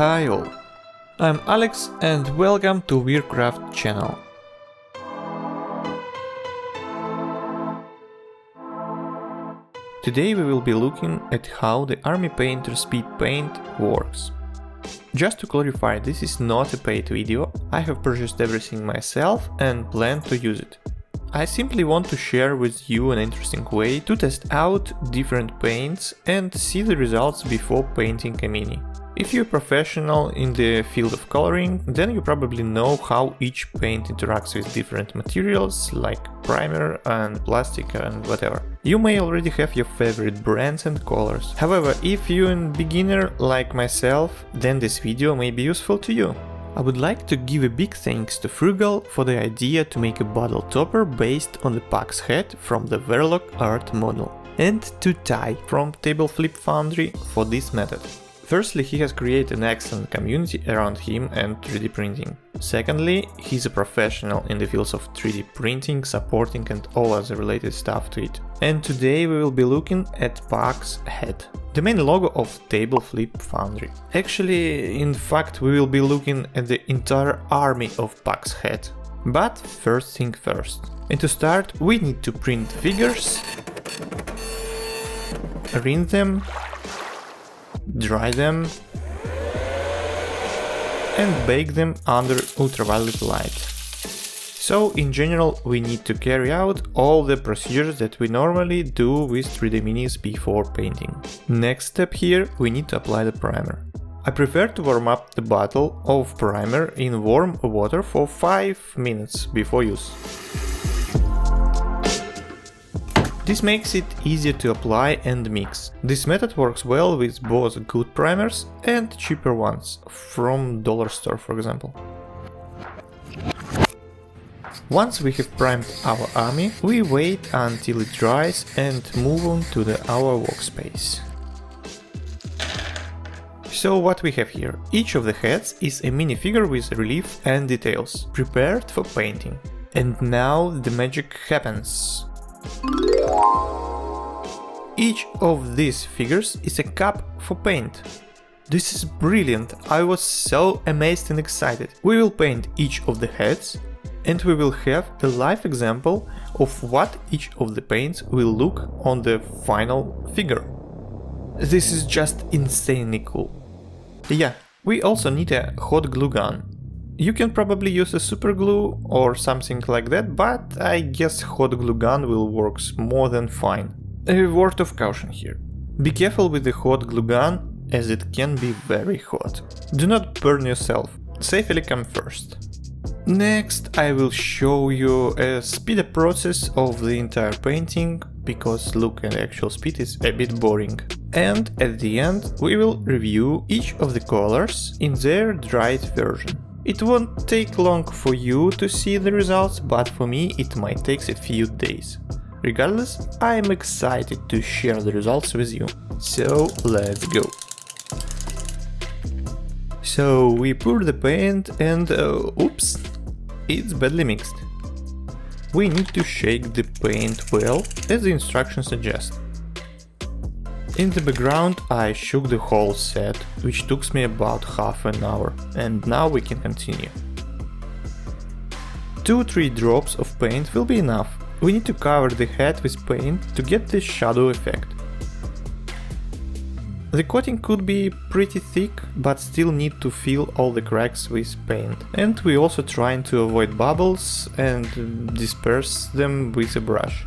Hi all, I'm Alex and welcome to Virr channel. Today we will be looking at how the army painter speed paint works. Just to clarify, this is not a paid video, I have purchased everything myself and plan to use it. I simply want to share with you an interesting way to test out different paints and see the results before painting a mini. If you're a professional in the field of coloring, then you probably know how each paint interacts with different materials like primer and plastic and whatever. You may already have your favorite brands and colors. However, if you're a beginner like myself, then this video may be useful to you. I would like to give a big thanks to Frugal for the idea to make a bottle topper based on the Pack's head from the Warlock art model, and to Ty from TableFlip Foundry for this method. Firstly, he has created an excellent community around him and 3D printing. Secondly, he's a professional in the fields of 3D printing, supporting and all other related stuff to it. And today we will be looking at Pack's head, the main logo of TableFlip Foundry. Actually, in fact, we will be looking at the entire army of Pack's head. But first thing first. And to start, we need to print figures, rinse them, dry them and bake them under ultraviolet light. So in general we need to carry out all the procedures that we normally do with 3D minis before painting. Next step here, we need to apply the primer. I prefer to warm up the bottle of primer in warm water for 5 minutes before use. This makes it easier to apply and mix. This method works well with both good primers and cheaper ones, from dollar store for example. Once we have primed our army, we wait until it dries and move on to our workspace. So what we have here? Each of the heads is a minifigure with relief and details, prepared for painting. And now the magic happens. Each of these figures is a cup for paint. This is brilliant, I was so amazed and excited. We will paint each of the heads and we will have a live example of what each of the paints will look on the final figure. This is just insanely cool. Yeah, we also need a hot glue gun. You can probably use a super glue or something like that, but I guess hot glue gun will work more than fine. A word of caution here. Be careful with the hot glue gun, as it can be very hot. Do not burn yourself, safely come first. Next I will show you a speed up process of the entire painting, because look at actual speed is a bit boring. And at the end we will review each of the colors in their dried version. It won't take long for you to see the results, but for me it might take a few days. Regardless, I am excited to share the results with you. So let's go. So we pour the paint and oops, it's badly mixed. We need to shake the paint well, as the instructions suggest. In the background I shook the whole set, which took me about half an hour, and now we can continue. 2-3 drops of paint will be enough. We need to cover the head with paint to get the shadow effect. The coating could be pretty thick, but still need to fill all the cracks with paint. And we also trying to avoid bubbles and disperse them with a brush.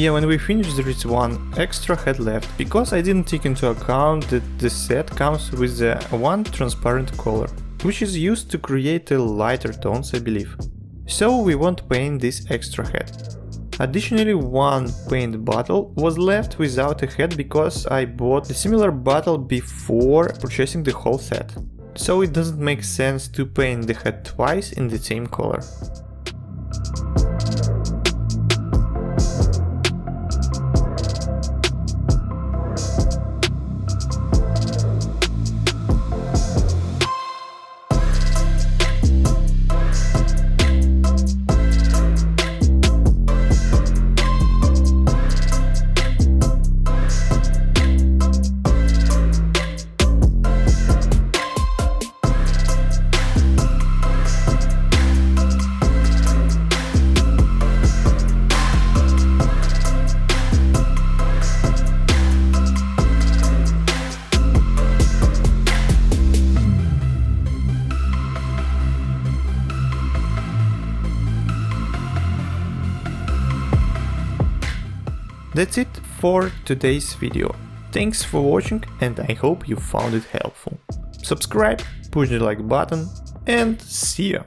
Yeah, when we finish there is one extra head left, because I didn't take into account that the set comes with one transparent color, which is used to create a lighter tones, I believe. So we won't paint this extra head. Additionally, one paint bottle was left without a head because I bought a similar bottle before purchasing the whole set. So it doesn't make sense to paint the head twice in the same color. That's it for today's video. Thanks for watching and I hope you found it helpful. Subscribe, push the like button and see ya!